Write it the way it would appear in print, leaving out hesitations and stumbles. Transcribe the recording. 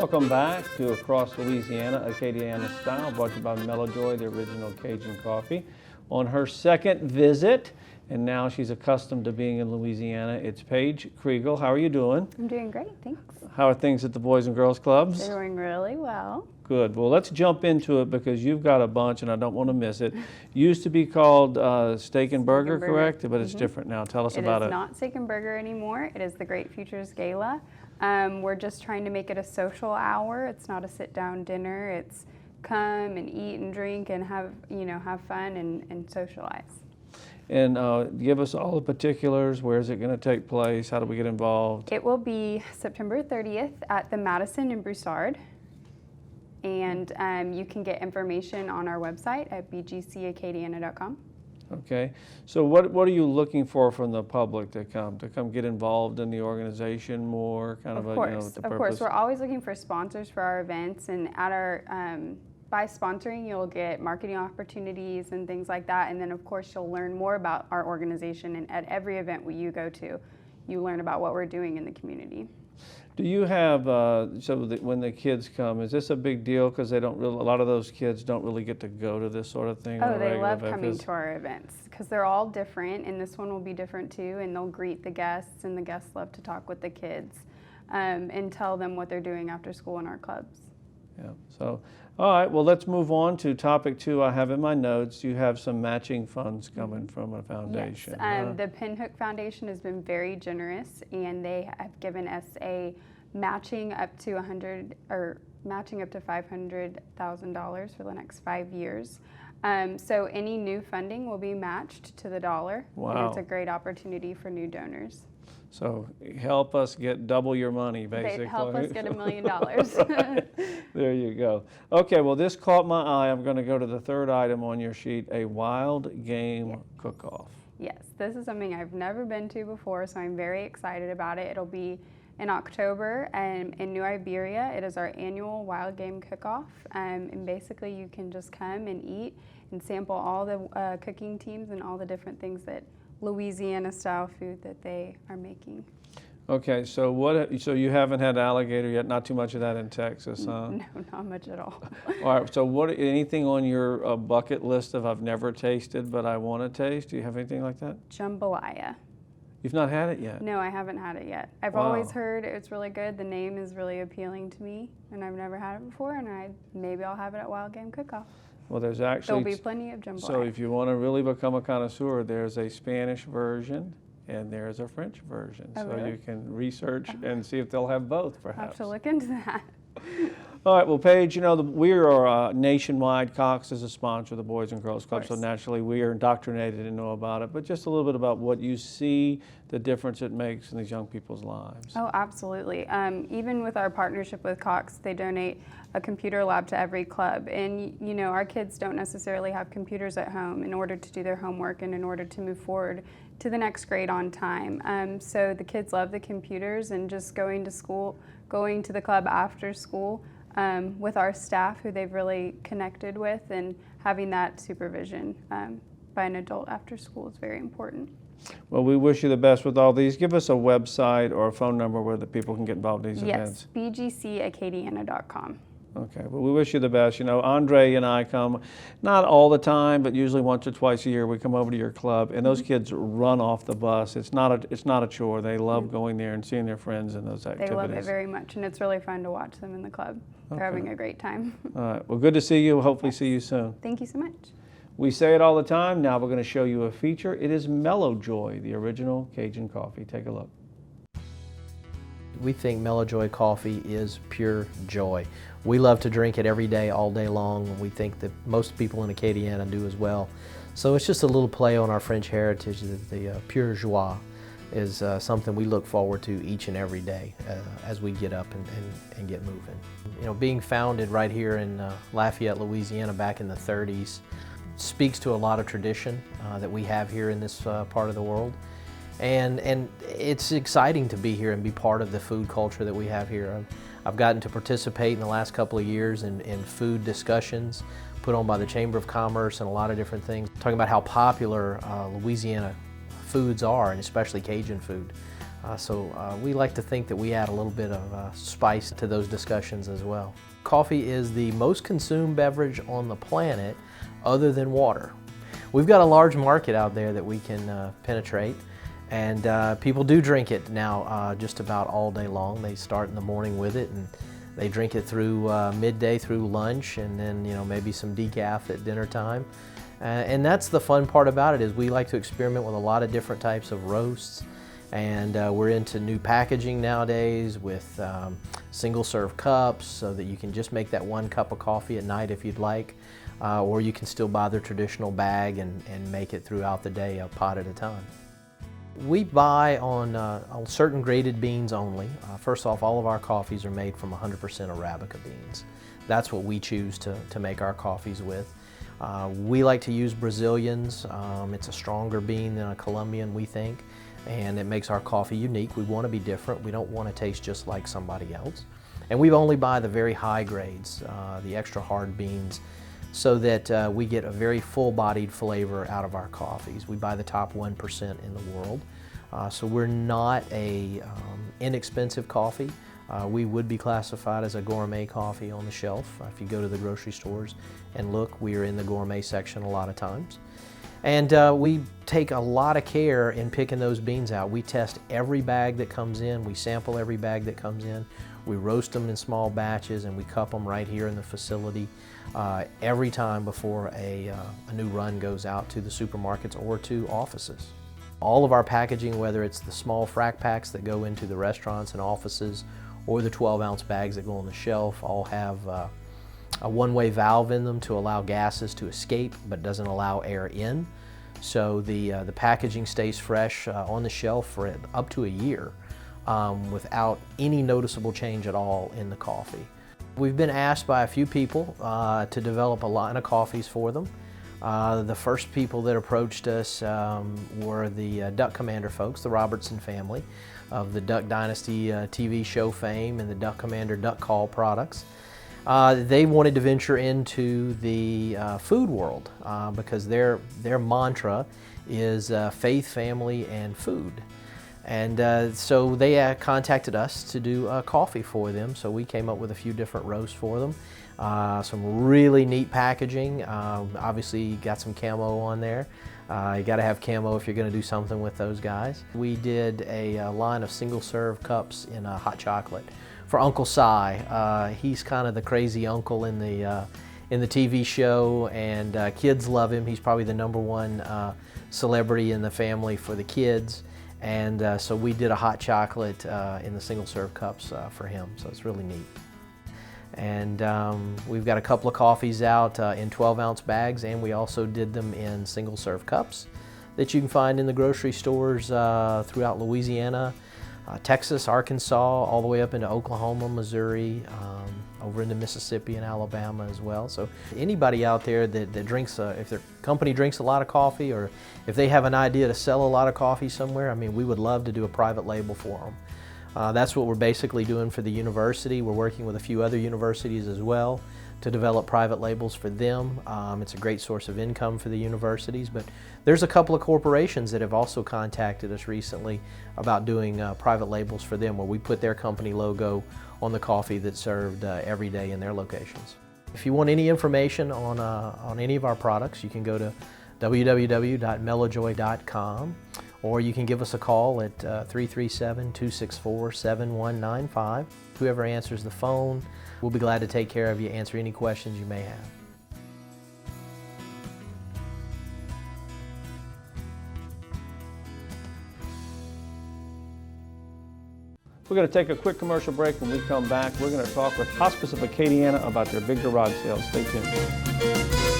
Welcome back to Across Louisiana, Acadiana Style, brought to you by Melojoy, the original Cajun coffee. On her second visit, and now she's accustomed to being in Louisiana, it's Paige Kriegel. How are you doing? I'm doing great, thanks. How are things at the Boys and Girls Clubs? They're doing really well. Good. Well, let's jump into it because you've got a bunch and I don't want to miss it. Used to be called Steak and Burger, correct? But it's different now. Tell us about it. It is not Steak and Burger anymore. It is the Great Futures Gala. We're just trying to make it a social hour. It's not a sit-down dinner. It's come and eat and drink and have fun and socialize. And give us all the particulars. Where is it going to take place? How do we get involved? It will be September 30th at the Madison in Broussard. And you can get information on our website at bgcacadiana.com. Okay. So what are you looking for from the public to come get involved in the organization more? Of course. We're always looking for sponsors for our events, and at our by sponsoring, you'll get marketing opportunities and things like that. And then, of course, you'll learn more about our organization. And at every event you go to, you learn about what we're doing in the community. Do you have, when the kids come, is this a big deal? Because a lot of those kids don't really get to go to this sort of thing. Oh, they love coming to our events because they're all different, and this one will be different too. And they'll greet the guests, and the guests love to talk with the kids and tell them what they're doing after school in our clubs. Yeah. So, all right. Well, let's move on to topic 2. I have in my notes. You have some matching funds coming from a foundation. Yes. The Pinhook Foundation has been very generous, and they have given us a matching up to $500,000 for the next 5 years. So any new funding will be matched to the dollar. Wow. And it's a great opportunity for new donors. So help us get double your money, basically. Help us get $1 million. Right. There you go. Okay, well, this caught my eye. I'm going to go to the third item on your sheet, a wild game cook-off. Yes, this is something I've never been to before, so I'm very excited about it. It'll be in October in New Iberia. It is our annual wild game cook-off, and basically you can just come and eat and sample all the cooking teams and all the different things that Louisiana-style food that they are making. Okay, so so you haven't had alligator yet? Not too much of that in Texas, huh? No, not much at all. All right, so anything on your bucket list of I've never tasted but I want to taste? Do you have anything like that? Jambalaya. You've not had it yet? No, I haven't had it yet. I've always heard it's really good. The name is really appealing to me, and I've never had it before, and maybe I'll have it at Wild Game Cook-Off. Well, there'll be plenty of jambalaya. So if you want to really become a connoisseur, there's a Spanish version and there's a French version. Oh, so really? You can research and see if they'll have both, perhaps. I'll have to look into that. All right, well, Paige, we are nationwide. Cox is a sponsor of the Boys and Girls Club, so naturally we are indoctrinated and know about it. But just a little bit about what you see, the difference it makes in these young people's lives. Oh, absolutely. Even with our partnership with Cox, they donate a computer lab to every club. And, our kids don't necessarily have computers at home in order to do their homework and in order to move forward to the next grade on time. So the kids love the computers and just going to school, going to the club after school with our staff who they've really connected with, and having that supervision by an adult after school is very important. Well, we wish you the best with all these. Give us a website or a phone number where the people can get involved in these events. Yes, bgcacadiana.com. Okay, well, we wish you the best. Andre and I come, not all the time, but usually once or twice a year, we come over to your club, and those kids run off the bus. It's not a chore. They love going there and seeing their friends and those activities. They love it very much, and it's really fun to watch them in the club. They're having a great time. All right, well, good to see you. Hopefully see you soon. Thank you so much. We say it all the time. Now we're going to show you a feature. It is Melojoy, the original Cajun coffee. Take a look. We think Melojoy coffee is pure joy. We love to drink it every day, all day long, and we think that most people in Acadiana do as well. So it's just a little play on our French heritage. The pure joie is something we look forward to each and every day as we get up and get moving. Being founded right here in Lafayette, Louisiana back in the 30s speaks to a lot of tradition that we have here in this part of the world. And it's exciting to be here and be part of the food culture that we have here. I've gotten to participate in the last couple of years in food discussions put on by the Chamber of Commerce and a lot of different things, talking about how popular Louisiana foods are, and especially Cajun food. We like to think that we add a little bit of spice to those discussions as well. Coffee is the most consumed beverage on the planet other than water. We've got a large market out there that we can penetrate, and people do drink it now just about all day long. They start in the morning with it, and they drink it through midday through lunch, and then maybe some decaf at dinner time. And that's the fun part about it, is we like to experiment with a lot of different types of roasts, and we're into new packaging nowadays with single serve cups, so that you can just make that one cup of coffee at night if you'd like, or you can still buy the traditional bag and make it throughout the day, a pot at a time. We buy on certain graded beans only. First off, all of our coffees are made from 100% Arabica beans. That's what we choose to make our coffees with. We like to use Brazilians. It's a stronger bean than a Colombian, we think, and it makes our coffee unique. We want to be different. We don't want to taste just like somebody else. And we only buy the very high grades, the extra hard beans, so that we get a very full-bodied flavor out of our coffees. We buy the top 1% in the world, so we're not a inexpensive coffee. We would be classified as a gourmet coffee on the shelf. If you go to the grocery stores and look, we are in the gourmet section a lot of times. And we take a lot of care in picking those beans out. We test every bag that comes in, we sample every bag that comes in, we roast them in small batches, and we cup them right here in the facility every time before a new run goes out to the supermarkets or to offices. All of our packaging, whether it's the small frac packs that go into the restaurants and offices or the 12-ounce bags that go on the shelf, all have a one-way valve in them to allow gases to escape but doesn't allow air in. So the packaging stays fresh on the shelf for up to a year without any noticeable change at all in the coffee. We've been asked by a few people to develop a line of coffees for them. The first people that approached us were the Duck Commander folks, the Robertson family of the Duck Dynasty TV show fame and the Duck Commander Duck Call products. They wanted to venture into the food world because their mantra is faith, family, and food. And so they contacted us to do coffee for them. So we came up with a few different roasts for them. Some really neat packaging. Obviously, you got some camo on there. You got to have camo if you're going to do something with those guys. We did a line of single-serve cups in hot chocolate for Uncle Si. He's kind of the crazy uncle in the TV show, and kids love him. He's probably the #1 celebrity in the family for the kids. And so we did a hot chocolate in the single-serve cups for him, so it's really neat. And we've got a couple of coffees out in 12-ounce bags, and we also did them in single-serve cups that you can find in the grocery stores throughout Louisiana, Texas, Arkansas, all the way up into Oklahoma, Missouri, over into Mississippi and Alabama as well. So anybody out there that drinks, if their company drinks a lot of coffee, or if they have an idea to sell a lot of coffee somewhere, I mean, we would love to do a private label for them. That's what we're basically doing for the university. We're working with a few other universities as well to develop private labels for them. It's a great source of income for the universities, but there's a couple of corporations that have also contacted us recently about doing private labels for them, where we put their company logo on the coffee that's served every day in their locations. If you want any information on any of our products, you can go to www.mellojoy.com, or you can give us a call at 337-264-7195. Whoever answers the phone, we'll be glad to take care of you, answer any questions you may have. We're going to take a quick commercial break. When we come back, we're going to talk with Hospice of Acadiana about their big garage sale. Stay tuned.